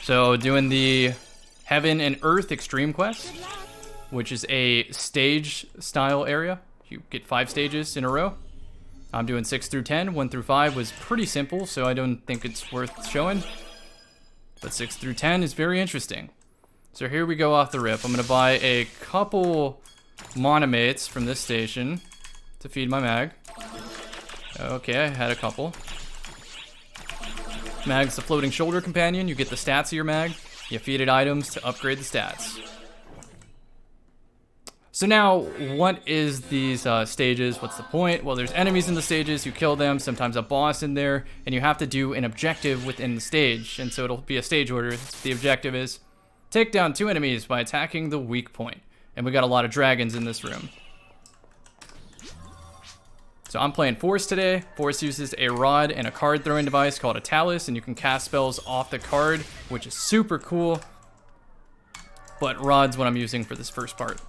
So doing the Heaven and Earth Extreme Quest, which is a stage style area. You get 5 stages in a row. I'm doing 6 through 10. 1 through 5 was pretty simple, so I don't think it's worth showing. But 6 through 10 is very interesting. So here we go off the rip. I'm gonna buy a couple monomates from this station to feed my mag. Okay, I had a couple. Mag's the floating shoulder companion. You get the stats of your mag. You feed it items to upgrade the stats. So now, what is these stages? What's the point? Well, there's enemies in the stages. You kill them. Sometimes a boss in there. And you have to do an objective within the stage. And so it'll be a stage order. The objective is take down 2 enemies by attacking the weak point. And we got a lot of dragons in this room. So I'm playing Force today. Force uses a rod and a card throwing device called a Talus, and you can cast spells off the card, which is super cool. But rod's what I'm using for this first part.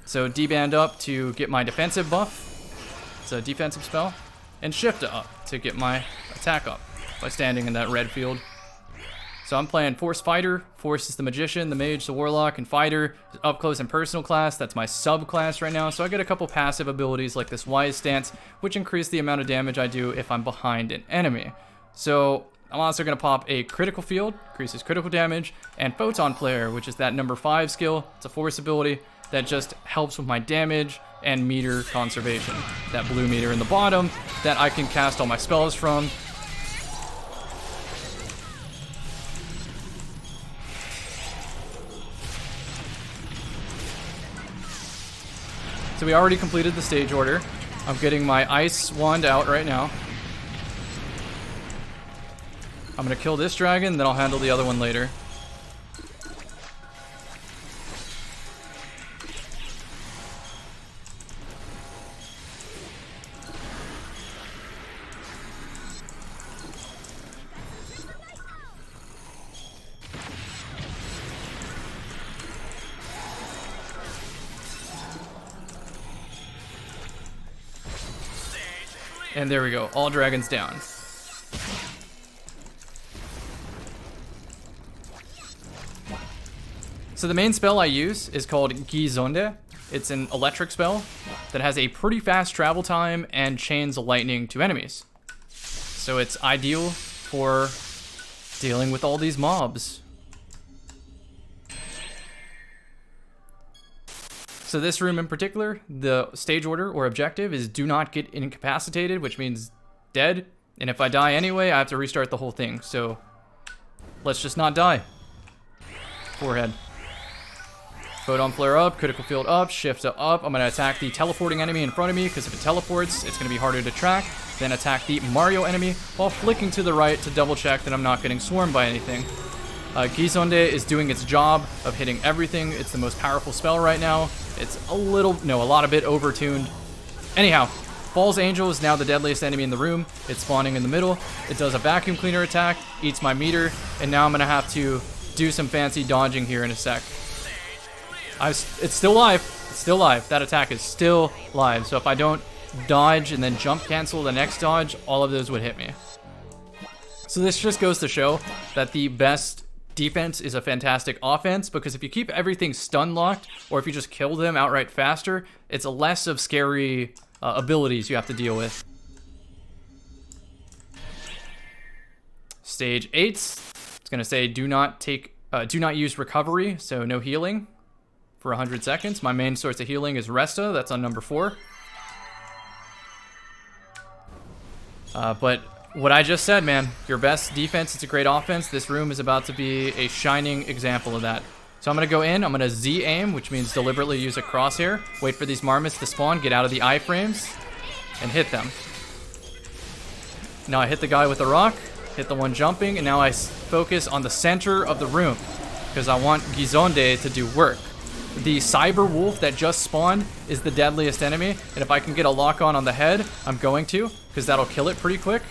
So D-band up to get my defensive buff. It's a defensive spell. And shift up to get my attack up by standing in that red field. So I'm playing Force Fighter. Force is the Magician, the Mage, the Warlock, and Fighter is up close and personal class. That's my subclass right now. So I get a couple passive abilities like this Wise Stance, which increase the amount of damage I do if I'm behind an enemy. So I'm also going to pop a Critical Field, increases critical damage, and Photon Flare, which is that number 5 skill. It's a Force ability that just helps with my damage and meter conservation. That blue meter in the bottom that I can cast all my spells from. So we already completed the stage order. I'm getting my ice wand out right now. I'm gonna kill this dragon, then I'll handle the other one later. And there we go, all dragons down. So the main spell I use is called bzzzzt. It's an electric spell that has a pretty fast travel time and chains lightning to enemies. So it's ideal for dealing with all these mobs. So this room in particular, the stage order or objective is do not get incapacitated, which means dead. And if I die anyway, I have to restart the whole thing. So let's just not die. Forehead. Photon Flare up, Critical Field up, Shift up. I'm going to attack the teleporting enemy in front of me because if it teleports, it's going to be harder to track. Then attack the Mario enemy while flicking to the right to double check that I'm not getting swarmed by anything. bzzzzt is doing its job of hitting everything. It's the most powerful spell right now. It's a lot of bit overtuned. Anyhow, Falls Angel is now the deadliest enemy in the room. It's spawning in the middle. It does a vacuum cleaner attack, eats my meter, and now I'm going to have to do some fancy dodging here in a sec. It's still live. It's still live. That attack is still live. So if I don't dodge and then jump cancel the next dodge, all of those would hit me. So this just goes to show that the best defense is a fantastic offense, because if you keep everything stun locked, or if you just kill them outright faster, it's less of scary abilities you have to deal with. Stage 8, it's gonna say do not use recovery, so no healing for 100 seconds. My main source of healing is Resta, that's on number 4. But what I just said, man, your best defense is a great offense. This room is about to be a shining example of that. So I'm going to go in, I'm going to Z-aim, which means deliberately use a crosshair. Wait for these marmots to spawn, get out of the iframes, and hit them. Now I hit the guy with the rock, hit the one jumping, and now I focus on the center of the room, because I want bzzzzt to do work. The cyber wolf that just spawned is the deadliest enemy, and if I can get a lock on the head, I'm going to, because that'll kill it pretty quick.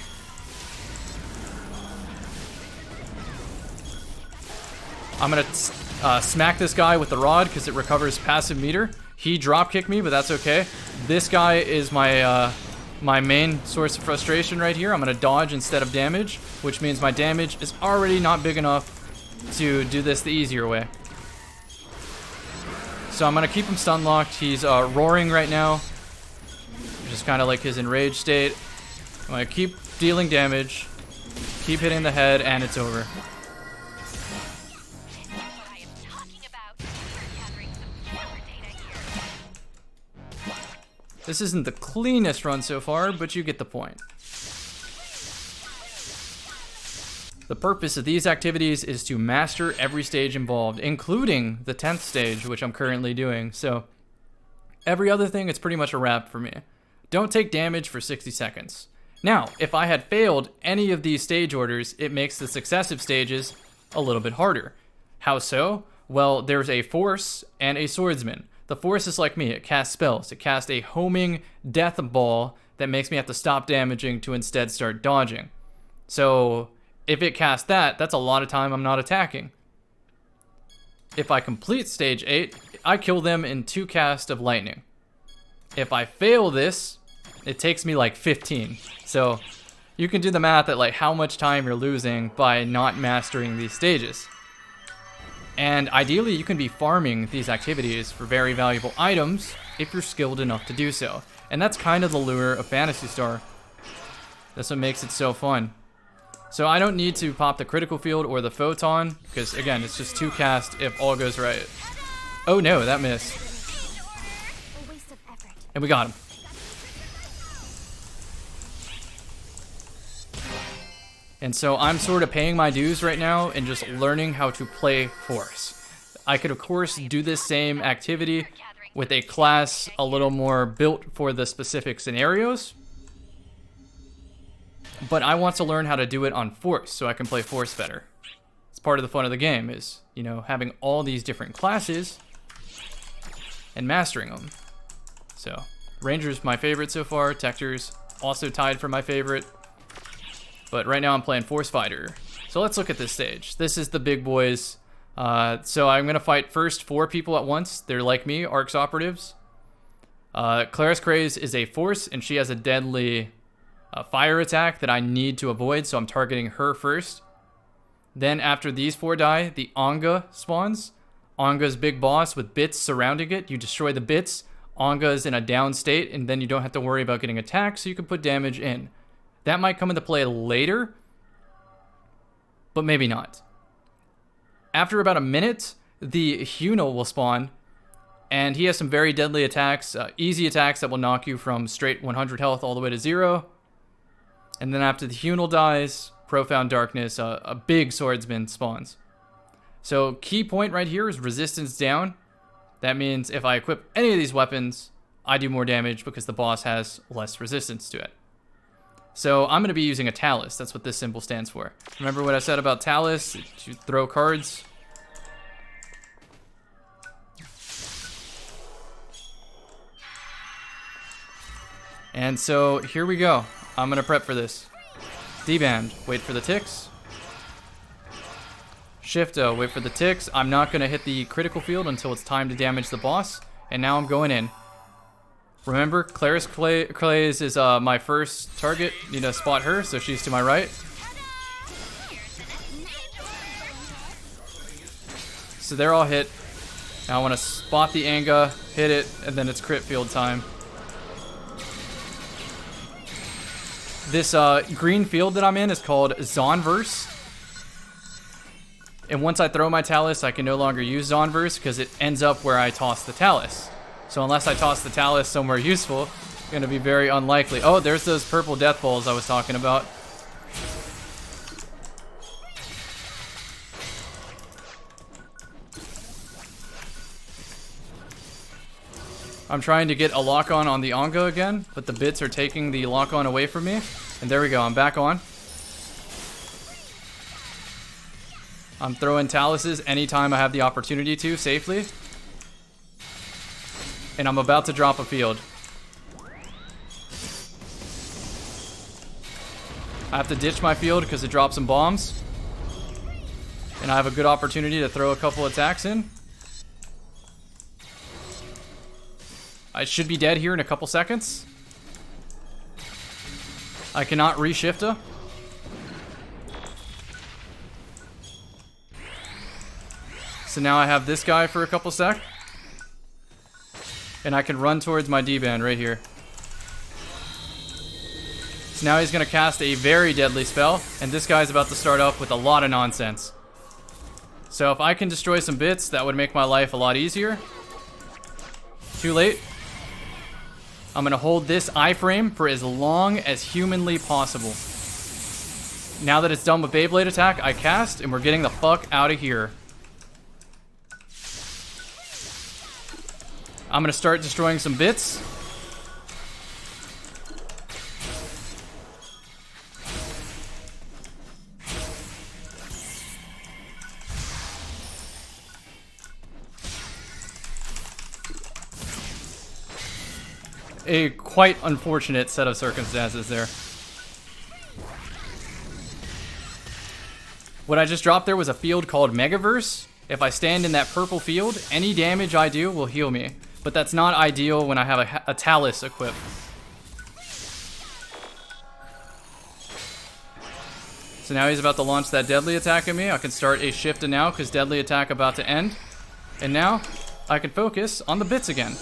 I'm going to smack this guy with the rod because it recovers passive meter. He drop kicked me, but that's okay. This guy is my my main source of frustration right here. I'm going to dodge instead of damage, which means my damage is already not big enough to do this the easier way. So I'm going to keep him stun locked. He's roaring right now, which is kind of like his enraged state. I'm going to keep dealing damage, keep hitting the head, and it's over. This isn't the cleanest run so far, but you get the point. The purpose of these activities is to master every stage involved, including the 10th stage, which I'm currently doing. So every other thing, it's pretty much a wrap for me. Don't take damage for 60 seconds. Now, if I had failed any of these stage orders, it makes the successive stages a little bit harder. How so? Well, there's a force and a swordsman. The force is like me, it casts spells. It casts a homing death ball that makes me have to stop damaging to instead start dodging. So if it casts that, that's a lot of time I'm not attacking. If I complete stage 8, I kill them in 2 casts of lightning. If I fail this, it takes me like 15. So you can do the math at like how much time you're losing by not mastering these stages. And ideally, you can be farming these activities for very valuable items if you're skilled enough to do so. And that's kind of the lure of Phantasy Star. That's what makes it so fun. So I don't need to pop the critical field or the photon, because again, it's just 2 casts if all goes right. Oh no, that missed. And we got him. And so I'm sort of paying my dues right now and just learning how to play Force. I could, of course, do this same activity with a class a little more built for the specific scenarios. But I want to learn how to do it on Force so I can play Force better. It's part of the fun of the game is, you know, having all these different classes and mastering them. So, Ranger's my favorite so far. Tector's also tied for my favorite. But right now I'm playing Force Fighter. So let's look at this stage. This is the big boys. So I'm going to fight first 4 people at once. They're like me, Arcs operatives. Claris Craze is a force, and she has a deadly fire attack that I need to avoid, so I'm targeting her first. Then after these 4 die, the Anga spawns. Anga's big boss with bits surrounding it. You destroy the bits. Anga is in a down state, and then you don't have to worry about getting attacked, so you can put damage in. That might come into play later, but maybe not. After about a minute, the Hunal will spawn, and he has some very deadly attacks, easy attacks that will knock you from straight 100 health all the way to 0. And then after the Hunal dies, Profound Darkness, a big swordsman spawns. So key point right here is resistance down. That means if I equip any of these weapons, I do more damage because the boss has less resistance to it. So I'm going to be using a Talus. That's what this symbol stands for. Remember what I said about Talus? You throw cards. And so here we go. I'm going to prep for this. D-band, wait for the ticks. Shift-O, wait for the ticks. I'm not going to hit the critical field until it's time to damage the boss. And now I'm going in. Remember, Claris Craze is my first target. Need to spot her, so she's to my right. So they're all hit. Now I want to spot the Anga, hit it, and then it's crit field time. This green field that I'm in is called Zonverse. And once I throw my Talus, I can no longer use Zonverse because it ends up where I toss the Talus. So unless I toss the Talus somewhere useful, it's going to be very unlikely. Oh, there's those purple death balls I was talking about. I'm trying to get a lock-on on the Anga again, but the bits are taking the lock-on away from me. And there we go, I'm back on. I'm throwing Taluses anytime I have the opportunity to, safely. And I'm about to drop a field. I have to ditch my field because it drops some bombs. And I have a good opportunity to throw a couple attacks in. I should be dead here in a couple seconds. I cannot reshift her. So now I have this guy for a couple sec. And I can run towards my D-band right here. So now he's going to cast a very deadly spell. And this guy's about to start off with a lot of nonsense. So if I can destroy some bits, that would make my life a lot easier. Too late. I'm going to hold this iframe for as long as humanly possible. Now that it's done with Beyblade attack, I cast, and we're getting the fuck out of here. I'm going to start destroying some bits. A quite unfortunate set of circumstances there. What I just dropped there was a field called Megaverse. If I stand in that purple field, any damage I do will heal me. But that's not ideal when I have a Talus equipped. So now he's about to launch that deadly attack at me. I can start a shift to now because deadly attack about to end. And now I can focus on the bits again.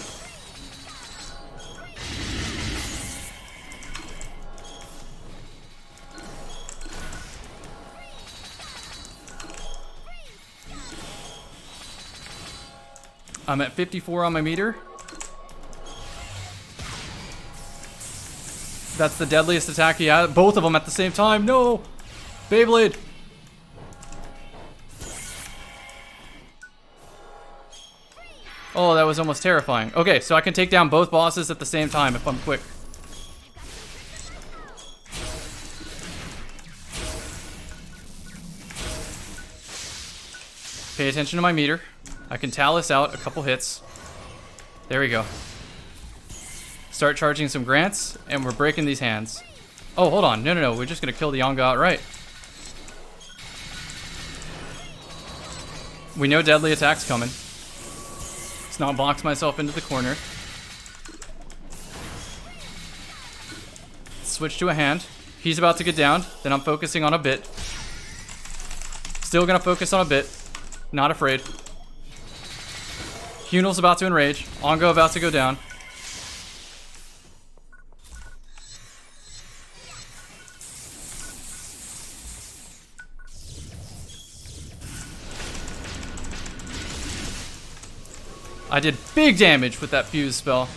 I'm at 54 on my meter. That's the deadliest attack he had. Both of them at the same time. No! Beyblade! Oh, that was almost terrifying. Okay, so I can take down both bosses at the same time if I'm quick. Pay attention to my meter. I can Talus out a couple hits. There we go. Start charging some grants, and we're breaking these hands. Oh, hold on. No. We're just going to kill the Yonga outright. We know deadly attack's coming. Let's not box myself into the corner. Switch to a hand. He's about to get down. Then I'm focusing on a bit. Still going to focus on a bit. Not afraid. Hunel's about to enrage. Ongo about to go down. I did big damage with that fuse spell.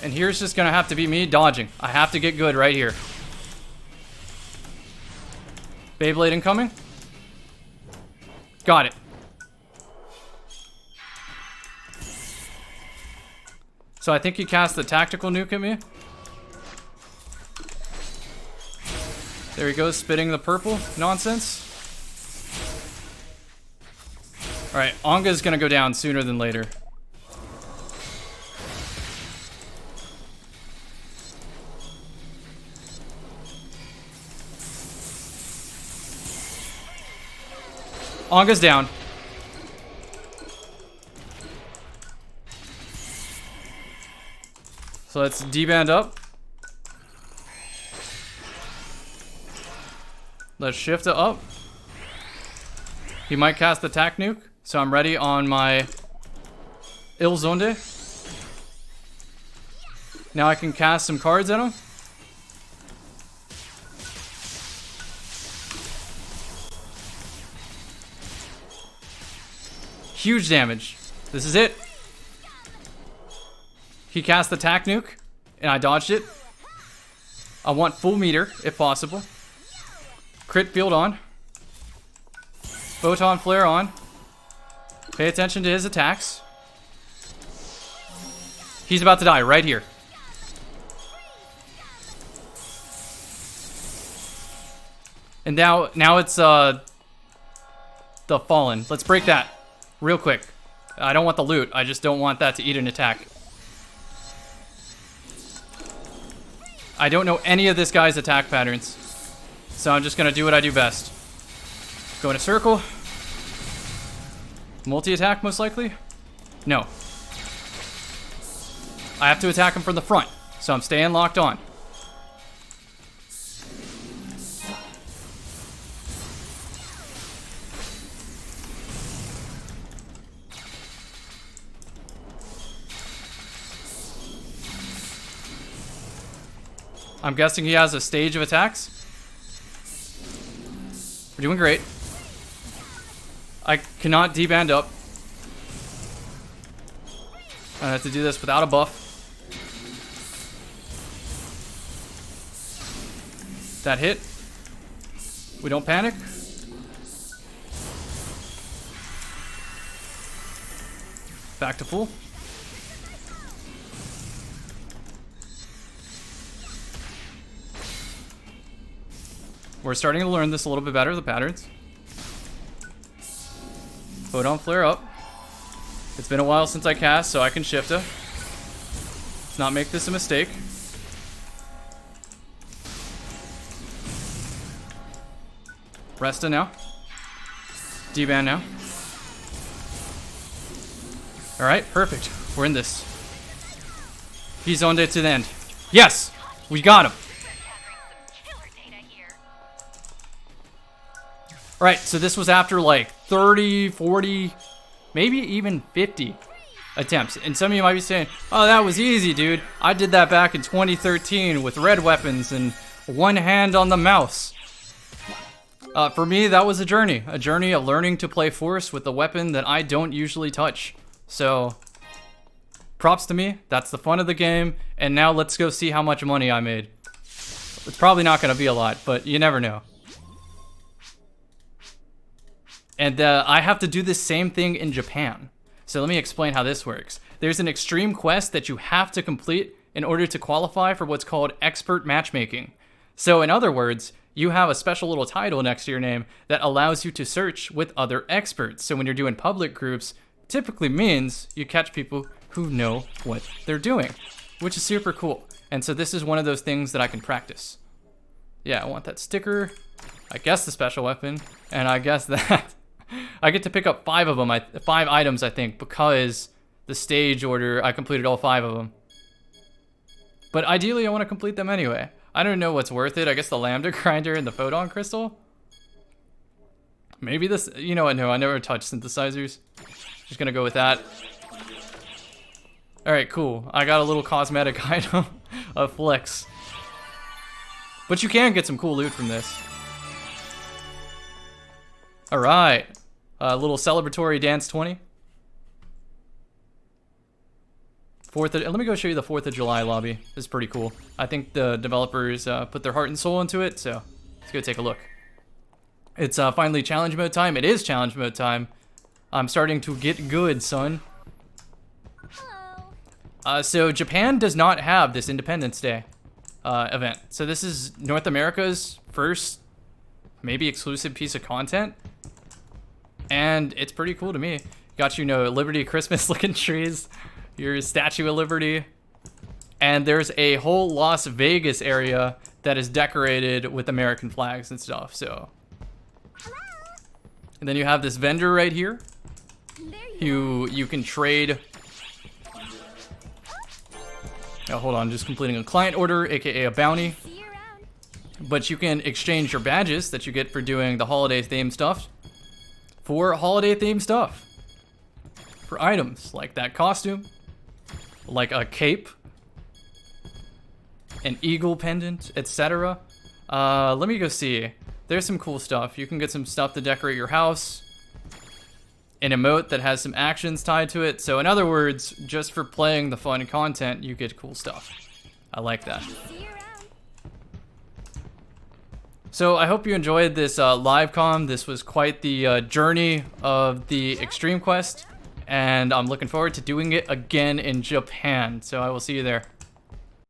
And here's just gonna have to be me dodging. I have to get good right here. Beyblade incoming. Got it. So I think he cast the tactical nuke at me. There he goes, spitting the purple nonsense. Alright, Onga's gonna go down sooner than later. Onga's down. So let's D-band up. Let's shift it up. He might cast the tac nuke, so I'm ready on my Il Zonde. Now I can cast some cards at him. Huge damage. This is it. He cast the tac nuke, and I dodged it. I want full meter, if possible. Crit field on. Photon flare on. Pay attention to his attacks. He's about to die right here. And now it's the Fallen. Let's break that real quick. I don't want the loot. I just don't want that to eat an attack. I don't know any of this guy's attack patterns. So I'm just going to do what I do best. Go in a circle. Multi-attack, most likely? No. I have to attack him from the front. So I'm staying locked on. I'm guessing he has a stage of attacks. We're doing great. I cannot deband up. I have to do this without a buff. That hit. We don't panic. Back to full. We're starting to learn this a little bit better, the patterns. Photon flare up. It's been a while since I cast, so I can shift it. Let's not make this a mistake. Resta now. D-band now. Alright, perfect. We're in this. He zoned it to the end. Yes! We got him! Alright, so this was after like 30, 40, maybe even 50 attempts. And some of you might be saying, oh, that was easy, dude. I did that back in 2013 with red weapons and one hand on the mouse. For me, that was a journey of learning to play Force with a weapon that I don't usually touch. So, props to me. That's the fun of the game. And now let's go see how much money I made. It's probably not going to be a lot, but you never know. And I have to do the same thing in Japan. So let me explain how this works. There's an extreme quest that you have to complete in order to qualify for what's called expert matchmaking. So in other words, you have a special little title next to your name that allows you to search with other experts. So when you're doing public groups, typically means you catch people who know what they're doing, which is super cool. And so this is one of those things that I can practice. Yeah, I want that sticker. I guess the special weapon. And I guess that I get to pick up 5 of them, 5 items, I think, because the stage order, I completed all 5 of them. But ideally, I want to complete them anyway. I don't know what's worth it. I guess the Lambda Grinder and the Photon Crystal. Maybe this, you know what, no, I never touched synthesizers. Just gonna go with that. Alright, cool. I got a little cosmetic item of Flex. But you can get some cool loot from this. Alright. A little celebratory dance 20. Let me go show you the 4th of July lobby. This is pretty cool. I think the developers put their heart and soul into it, so let's go take a look. It's finally challenge mode time. It is challenge mode time. I'm starting to get good, son. Hello. So Japan does not have this Independence Day event. So this is North America's first, maybe exclusive piece of content. And it's pretty cool to me. Got you know Liberty Christmas looking trees, your Statue of Liberty, and there's a whole Las Vegas area that is decorated with American flags and stuff. So, and then you have this vendor right here, who you can trade. Oh, hold on, just completing a client order, aka a bounty. But you can exchange your badges that you get for doing the holiday themed stuff for holiday themed stuff. For items like that costume, like a cape, an eagle pendant, etc. Let me go see. There's some cool stuff. You can get some stuff to decorate your house. An emote that has some actions tied to it. So in other words, just for playing the fun content, you get cool stuff. I like that. So I hope you enjoyed this live comm. This was quite the journey of the Extreme Quest, and I'm looking forward to doing it again in Japan. So I will see you there.